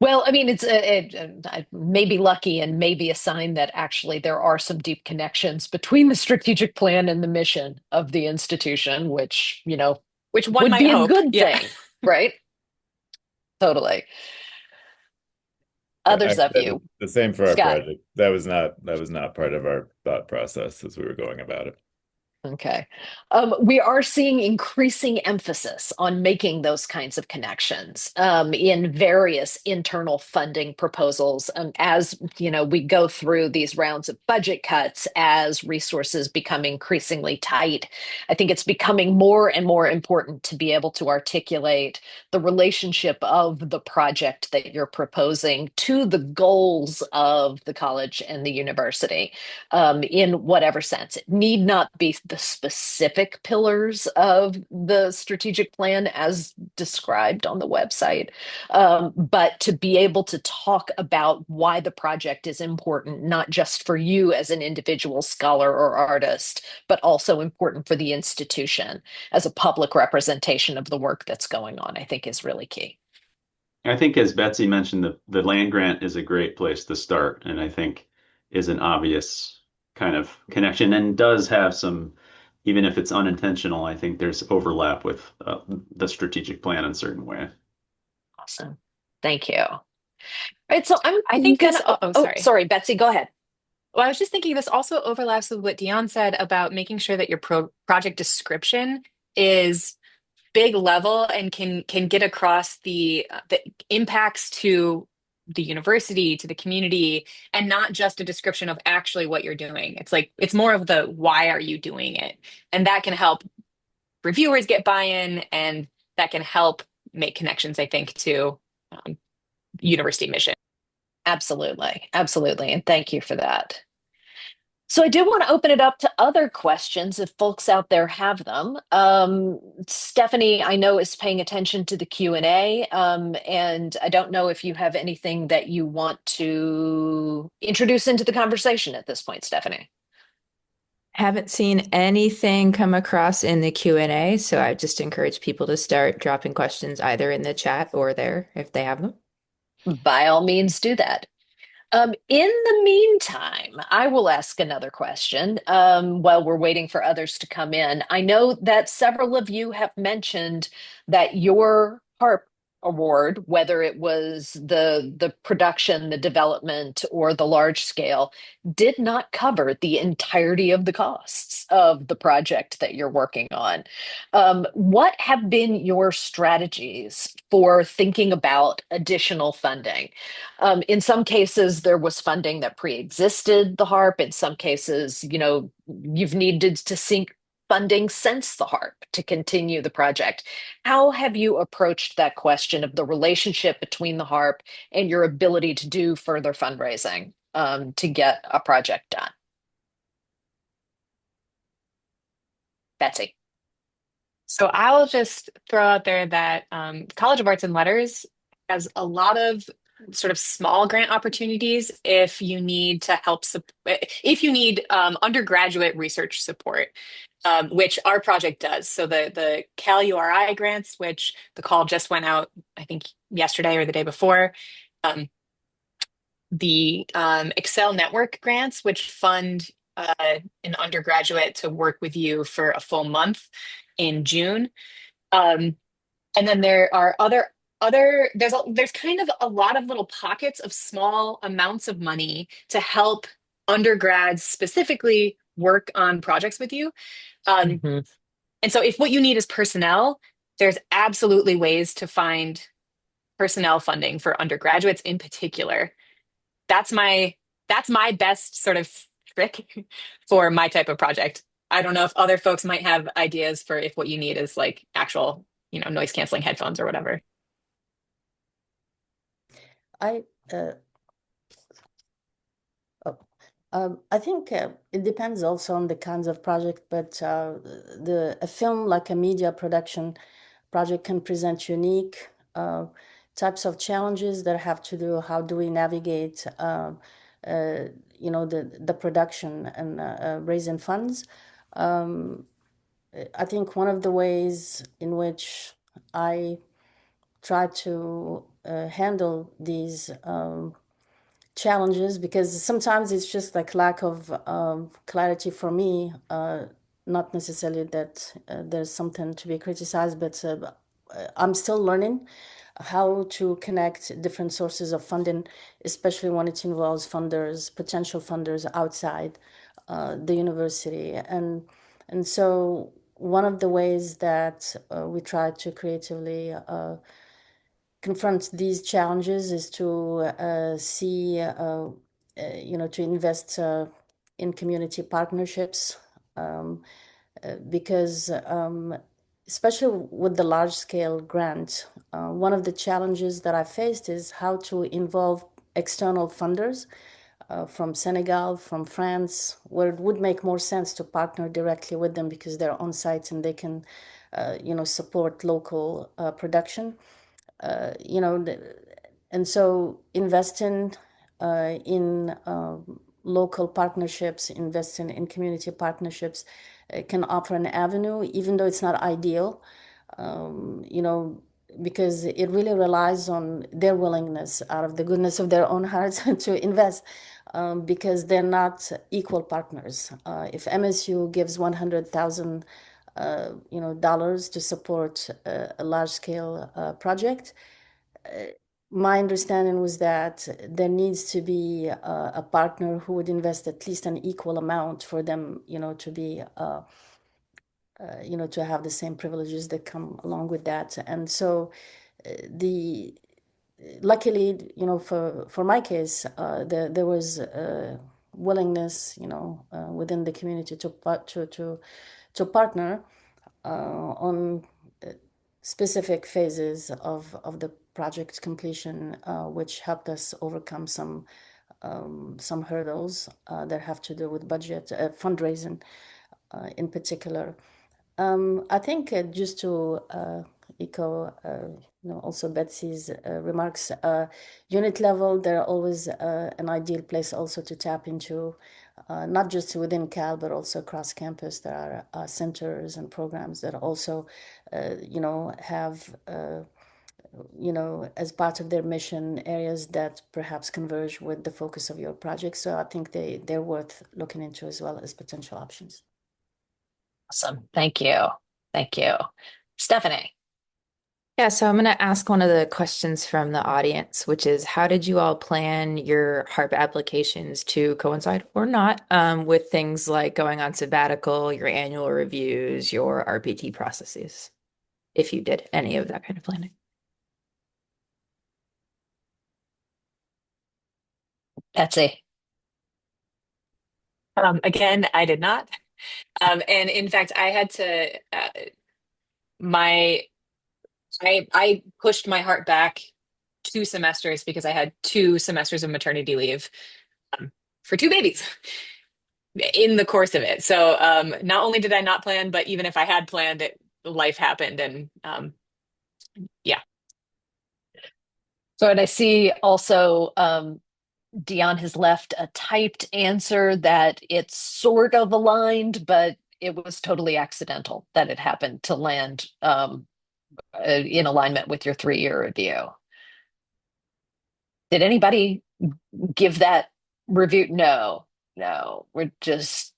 Well, I mean, it may be lucky and maybe a sign that actually there are some deep connections between the strategic plan and the mission of the institution, which, Which one would might be a hope. good Yeah. thing, right? Totally. Yeah, I Others would of say you, the same for our Scott. project. That was not part of our thought process as we were going about it. Okay. We are seeing increasing emphasis on making those kinds of connections in various internal funding proposals. As you know, we go through these rounds of budget cuts as resources become increasingly tight. I think it's becoming more and more important to be able to articulate the relationship of the project that you're proposing to the goals of the college and the university in whatever sense. It need not be the specific pillars of the strategic plan as described on the website, but to be able to talk about why the project is important, not just for you as an individual scholar or artist, but also important for the institution as a public representation of the work that's going on, I think is really key. I think, as Betsy mentioned, the land grant is a great place to start, and I think is an obvious kind of connection and does have some, even if it's unintentional, I think there's overlap with the strategic plan in certain way. Awesome. Thank you. All right, so I I'm think gonna, this, oh, sorry. sorry, Betsy, go ahead. Well, I was just thinking this also overlaps with what Dion said about making sure that your project description is big level and can get across the impacts to the university, to the community, and not just a description of actually what you're doing. It's like it's more of the why are you doing it, and that can help reviewers get buy-in, and that can help make connections, I think, to university mission. Absolutely. Absolutely. And thank you for that. So I do want to open it up to other questions if folks out there have them. Stephanie, I know, is paying attention to the Q&A, and I don't know if you have anything that you want to introduce into the conversation at this point, Stephanie. Haven't seen anything come across in the Q&A, so I just encourage people to start dropping questions either in the chat or there if they have them. By all means, do that. In the meantime, I will ask another question while we're waiting for others to come in. I know that several of you have mentioned that your HARP award, whether it was the production, the development, or the large scale, did not cover the entirety of the costs of the project that you're working on. What have been your strategies for thinking about additional funding? In some cases, there was funding that pre-existed the HARP. In some cases, you know, you've needed to seek funding since the HARP to continue the project. How have you approached that question of the relationship between the HARP and your ability to do further fundraising to get a project done? Betsy. So I'll just throw out there that College of Arts and Letters has a lot of sort of small grant opportunities if you need to help, if you need undergraduate research support, which our project does. So the Cal URI grants, which the call just went out, I think yesterday or the day before, the Excel Network grants, which fund an undergraduate to work with you for a full month in June. And then there are there's kind of a lot of little pockets of small amounts of money to help undergrads specifically work on projects with you. Mhm. And so if what you need is personnel, there's absolutely ways to find personnel funding for undergraduates in particular. That's my best sort of trick for my type of project. I don't know if other folks might have ideas for if what you need is like actual, noise canceling headphones or whatever. I I think it depends also on the kinds of project, but a film like a media production project can present unique types of challenges that have to do how do we navigate the production and raising funds. I think one of the ways in which I try to handle these challenges, because sometimes it's just like lack of clarity for me, not necessarily that there's something to be criticized, but I'm still learning how to connect different sources of funding, especially when it involves funders, potential funders outside the university. And And so one of the ways that we try to creatively confront these challenges is to to invest in community partnerships, um, because especially with the large scale grant, one of the challenges that I faced is how to involve external funders from Senegal, from France, where it would make more sense to partner directly with them because they're on site and they can, support local production. You know, and so investing in local partnerships, investing in community partnerships can offer an avenue, even though it's not ideal, you know, because it really relies on their willingness out of the goodness of their own hearts to invest, because they're not equal partners. If MSU gives 100,000 dollars to support a large scale project, my understanding was that there needs to be a partner who would invest at least an equal amount for them, to be, to have the same privileges that come along with that. And so, the luckily, for my case, there was willingness, within the community to partner on specific phases of the project completion, which helped us overcome some hurdles that have to do with budget, fundraising in particular. I think just to echo, also Betsy's remarks, unit level, they're always an ideal place also to tap into, not just within Cal, but also across campus. There are centers and programs that also, have, as part of their mission, areas that perhaps converge with the focus of your project. So I think they're worth looking into as well as potential options. Awesome. Thank you. Thank you. Stephanie. Yeah, so I'm going to ask one of the questions from the audience, which is how did you all plan your HARP applications to coincide or not with things like going on sabbatical, your annual reviews, your RPT processes, if you did any of that kind of planning? Betsy. Again, I did not. And in fact, I had to my I pushed my heart back 2 semesters because I had 2 semesters of maternity leave for 2 babies in the course of it. So not only did I not plan, but even if I had planned it, life happened, and yeah. So, and I see also Dion has left a typed answer that it's sort of aligned, but it was totally accidental that it happened to land in alignment with your 3-year review. Did anybody give that review? No, no. We're just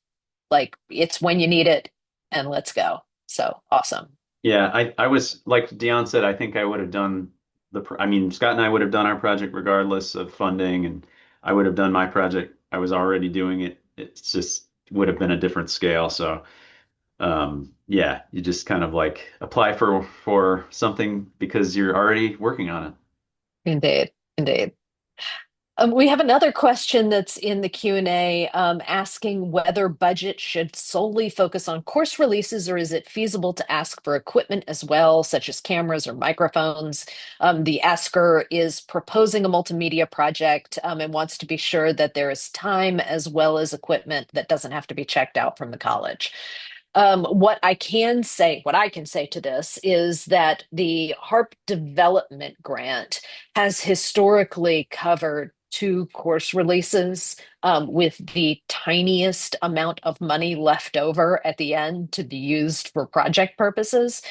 like, it's when you need it and let's go. So awesome. Yeah, I was like Dion said, I think I would have done I mean, Scott and I would have done our project regardless of funding, and I would have done my project. I was already doing it. It's just would have been a different scale. So, yeah, you just kind of like apply for something because you're already working on it. Indeed, indeed. We have another question that's in the Q&A asking whether budget should solely focus on course releases or is it feasible to ask for equipment as well, such as cameras or microphones. The asker is proposing a multimedia project and wants to be sure that there is time as well as equipment that doesn't have to be checked out from the college. What I can say to this is that the HARP development grant has historically covered 2 course releases with the tiniest amount of money left over at the end to be used for project purposes.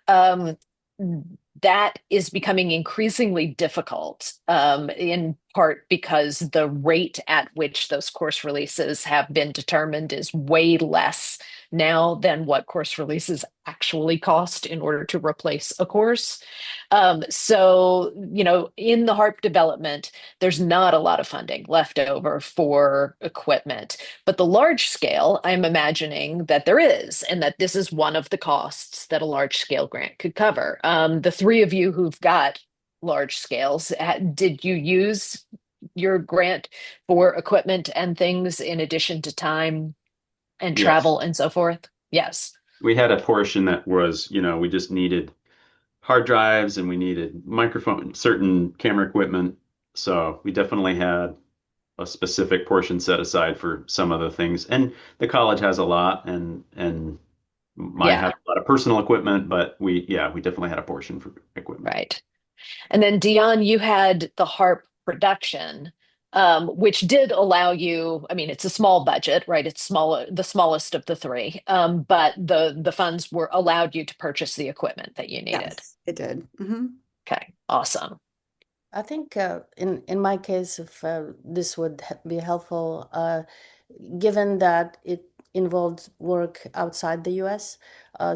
That is becoming increasingly difficult in part because the rate at which those course releases have been determined is way less now than what course releases actually cost in order to replace a course. So, in the HARP development, there's not a lot of funding left over for equipment. But the large scale, I'm imagining that there is, and that this is one of the costs that a large scale grant could cover. The three of you who've got large scales, did you use your grant for equipment and things in addition to time and Yes. travel and so forth? Yes. We had a portion that was, we just needed hard drives and we needed microphone, certain camera equipment. So we definitely had a specific portion set aside for some of the things. And the college has a lot, and I have Yeah, a lot of personal equipment, but we definitely had a portion for equipment. right. And then Dion, you had the HARP production, which did allow you, I mean, it's a small budget, right? It's smaller, the smallest of the three. But the funds were allowed you to purchase the equipment that you needed. Yes, it did. Okay, awesome. I think in my case, if this would be helpful, given that it involved work outside the US,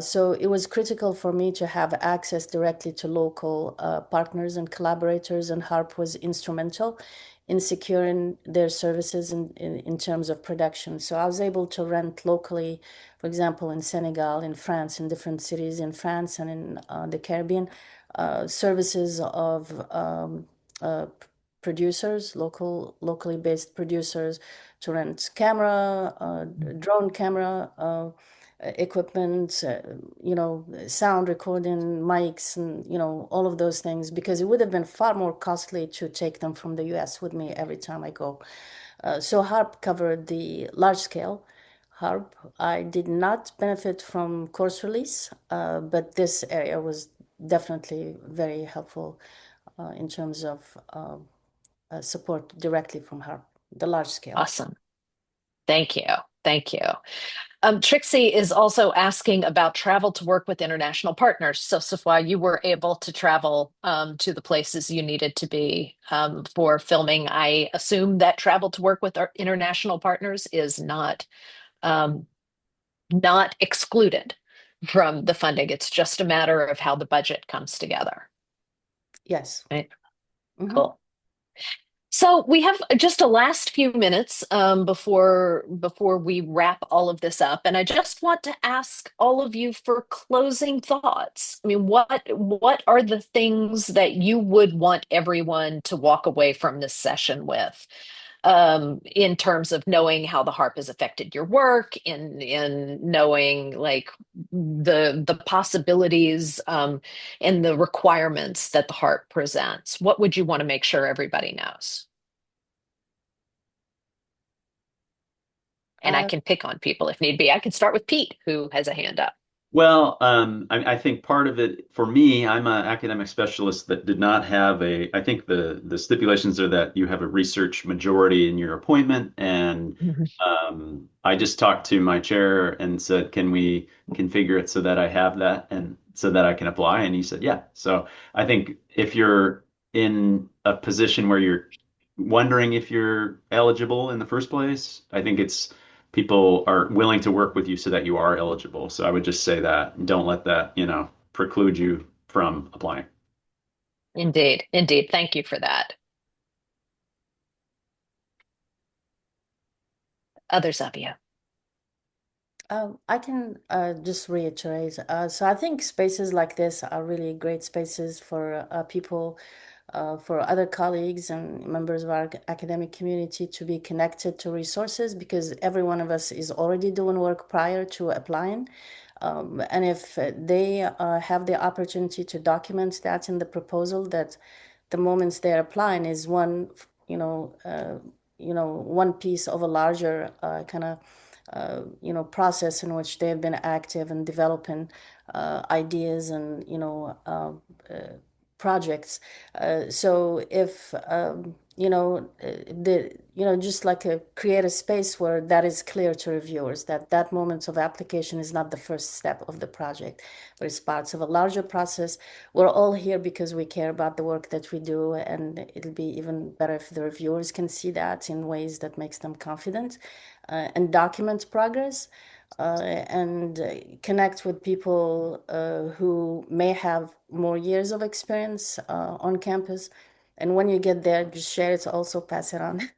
so it was critical for me to have access directly to local partners and collaborators, and HARP was instrumental in securing their services in terms of production. So I was able to rent locally, for example, in Senegal, in France, in different cities in France and in the Caribbean, services of uh, producers, locally based producers, to rent camera, drone camera, equipment, sound recording, mics, and all of those things, because it would have been far more costly to take them from the US with me every time I go. So HARP covered the large scale. HARP, I did not benefit from course release, but this area was definitely very helpful in terms of support directly from HARP, the large scale. Awesome. Thank you. Thank you. Trixie is also asking about travel to work with international partners. So far, you were able to travel to the places you needed to be for filming. I assume that travel to work with our international partners is um, not excluded from the funding. It's just a matter of how the budget comes together. Yes. Right? Mm-hmm. Cool. So we have just a last few minutes before we wrap all of this up, and I just want to ask all of you for closing thoughts. I mean, what are the things that you would want everyone to walk away from this session with, in terms of knowing how the harp has affected your work, in knowing like the possibilities, and the requirements that the harp presents? What would you want to make sure everybody knows? And I Uh, can pick on people if need be. I can start with Pete, who has a hand up. Well, I think part of it for me, I'm an academic specialist that did not have I think the stipulations are that you have a research majority in your appointment, and Mhm. I just talked to my chair and said, can we configure it so that I have that and so that I can apply? And he said, yeah. So I think if you're in a position where you're wondering if you're eligible in the first place, I think it's people are willing to work with you so that you are eligible. So I would just say that don't let that, preclude you from applying. Indeed, indeed. Thank you for that. Others of you. I can just reiterate. So I think spaces like this are really great spaces for people, for other colleagues and members of our academic community to be connected to resources, because every one of us is already doing work prior to applying. And if they have the opportunity to document that in the proposal, that the moments they're applying is one, one piece of a larger kind of process in which they have been active in developing ideas and projects. So if just like create a space where that is clear to reviewers, that that moment of application is not the first step of the project, but it's parts of a larger process. We're all here because we care about the work that we do, and it'll be even better if the reviewers can see that in ways that makes them confident, and document progress. And connect with people who may have more years of experience on campus. And when you get there, just share it, also pass it on.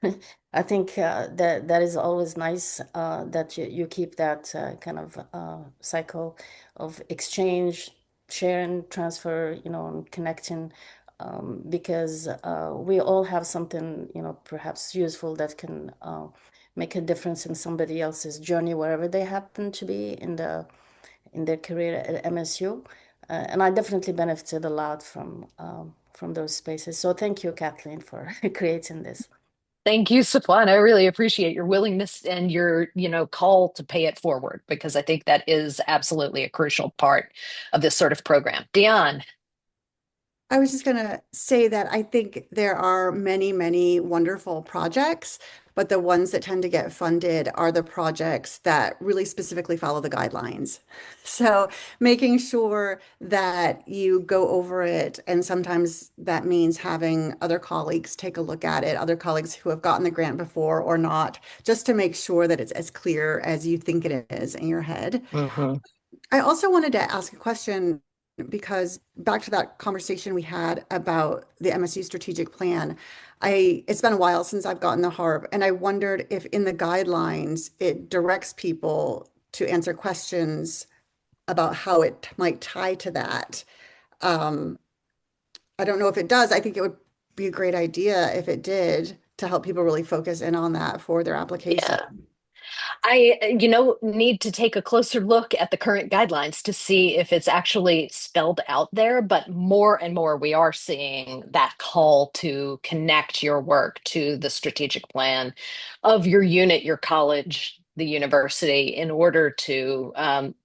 I think that is always nice, that you keep that kind of cycle of exchange, sharing, transfer, and connecting, because we all have something, perhaps useful that can make a difference in somebody else's journey, wherever they happen to be in their career at MSU. And I definitely benefited a lot from those spaces. So thank you, Kathleen, for creating this. Thank you, Safwan. I really appreciate your willingness and your, call to pay it forward, because I think that is absolutely a crucial part of this sort of program. Dion. I was just going to say that I think there are many, many wonderful projects, but the ones that tend to get funded are the projects that really specifically follow the guidelines. So making sure that you go over it, and sometimes that means having other colleagues take a look at it, other colleagues who have gotten the grant before or not, just to make sure that it's as clear as you think it is in your head. Mhm. I also wanted to ask a question, because back to that conversation we had about the MSU strategic plan, it's been a while since I've gotten the HARP, and I wondered if in the guidelines it directs people to answer questions about how it might tie to that. Um, I don't know if it does. I think it would be a great idea if it did, to help people really focus in on that for their application. Yeah. I, need to take a closer look at the current guidelines to see if it's actually spelled out there. But more and more, we are seeing that call to connect your work to the strategic plan of your unit, your college, the university, in order to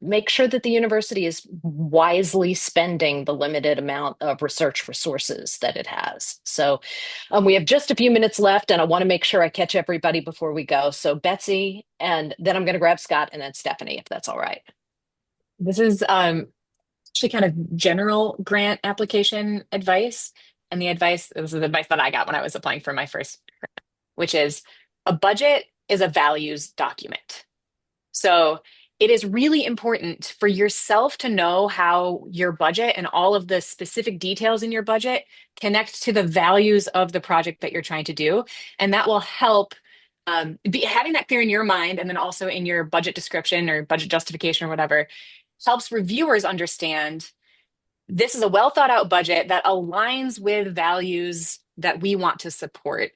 make sure that the university is wisely spending the limited amount of research resources that it has. So, we have just a few minutes left, and I want to make sure I catch everybody before we go. So, Betsy, and then I'm going to grab Scott and then Stephanie, if that's all right. This is actually kind of general grant application advice. And this is advice that I got when I was applying for my first grant, which is a budget is a values document. So it is really important for yourself to know how your budget and all of the specific details in your budget connect to the values of the project that you're trying to do. And that will help having that clear in your mind, and then also in your budget description or budget justification or whatever, helps reviewers understand this is a well thought out budget that aligns with values that we want to support.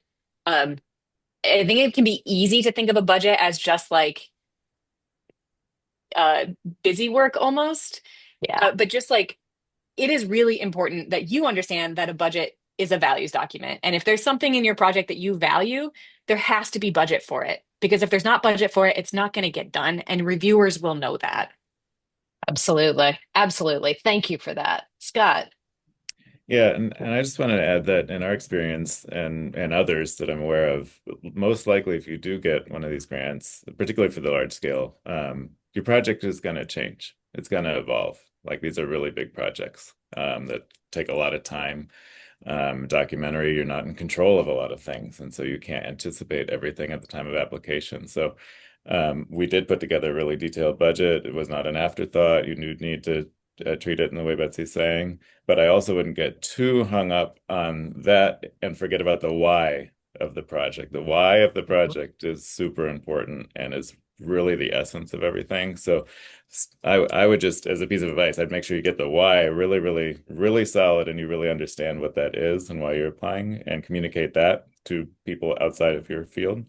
I think it can be easy to think of a budget as just like uh, busy work almost. Yeah, But just like it is really important that you understand that a budget is a values document. And if there's something in your project that you value, there has to be budget for it. Because if there's not budget for it, it's not going to get done. And reviewers will know that. absolutely. Absolutely. Thank you for that. Scott. Yeah, and I just wanted to add that in our experience and others that I'm aware of, most likely if you do get one of these grants, particularly for the large scale, your project is going to change. It's going to evolve. Like these are really big projects that take a lot of time. Documentary, you're not in control of a lot of things, and so you can't anticipate everything at the time of application. So we did put together a really detailed budget. It was not an afterthought. You need to treat it in the way Betsy's saying. But I also wouldn't get too hung up on that and forget about the why of the project. The why of the project is super important and is really the essence of everything. So I would just, as a piece of advice, I'd make sure you get the why really, really, really solid and you really understand what that is and why you're applying, and communicate that to people outside of your field.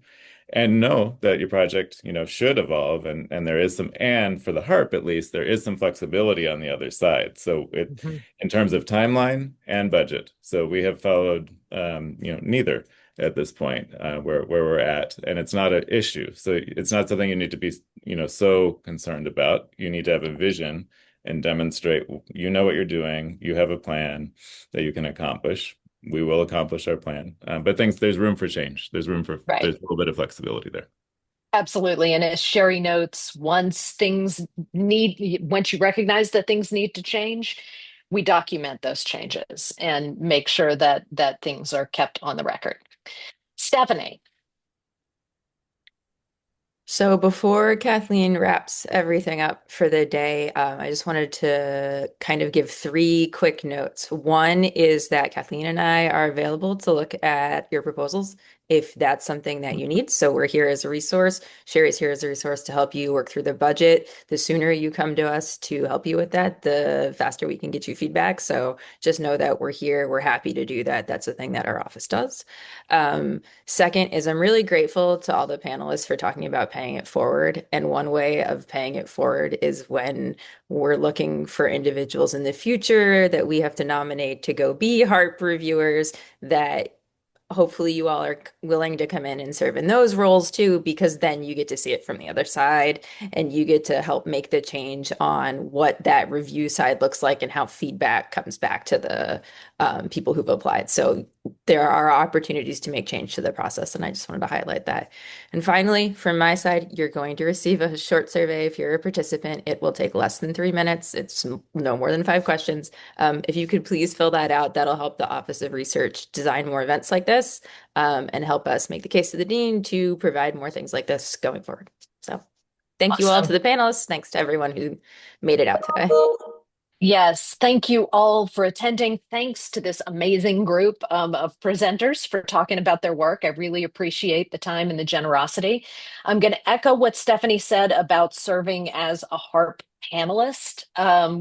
And know that your project, should evolve, and there is some, and for the HARP at least, there is some flexibility on the other side. So Mhm. in terms of timeline and budget. So we have followed, neither at this point, where we're at, and it's not an issue. So it's not something you need to be, so concerned about. You need to have a vision and demonstrate, what you're doing, you have a plan that you can accomplish. we will accomplish our plan. But there's room for change. There's Right. a little bit of flexibility there. Absolutely. And as Sherry notes, once you recognize that things need to change, we document those changes and make sure that things are kept on the record. Stephanie. So before Kathleen wraps everything up for the day, I just wanted to kind of give three quick notes. One is that Kathleen and I are available to look at your proposals if that's something that you need. So we're here as a resource. Sherry's here as a resource to help you work through the budget. The sooner you come to us to help you with that, the faster we can get you feedback. So just know that we're here. We're happy to do that. That's a thing that our office does. Second is I'm really grateful to all the panelists for talking about paying it forward. And one way of paying it forward is when we're looking for individuals in the future that we have to nominate to go be HARP reviewers, that hopefully you all are willing to come in and serve in those roles too, because then you get to see it from the other side and you get to help make the change on what that review side looks like and how feedback comes back to the people who've applied. So there are opportunities to make change to the process, and I just wanted to highlight that. And finally, from my side, you're going to receive a short survey if you're a participant. It will take less than 3 minutes. It's no more than 5 questions. If you could please fill that out, that'll help the Office of Research design more events like this, and help us make the case to the dean to provide more things like this going forward. So thank you all to Awesome. the panelists. Thanks to everyone who made it out today. Yes, thank you all for attending. Thanks to this amazing group of presenters for talking about their work. I really appreciate the time and the generosity. I'm going to echo what Stephanie said about serving as a HARP panelist.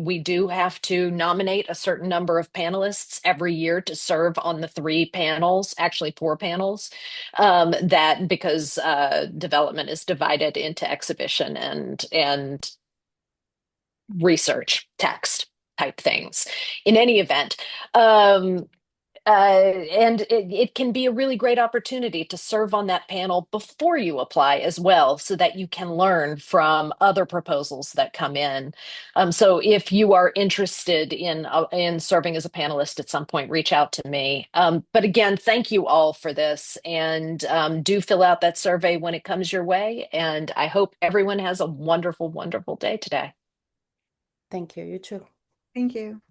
We do have to nominate a certain number of panelists every year to serve on the 3 panels, actually 4 panels, that because development is divided into exhibition and research text type things. In any event, and it can be a really great opportunity to serve on that panel before you apply as well, so that you can learn from other proposals that come in. So if you are interested in serving as a panelist at some point, reach out to me. But again, thank you all for this, and do fill out that survey when it comes your way. And I hope everyone has a wonderful, wonderful day today. Thank you. You too. Thank you.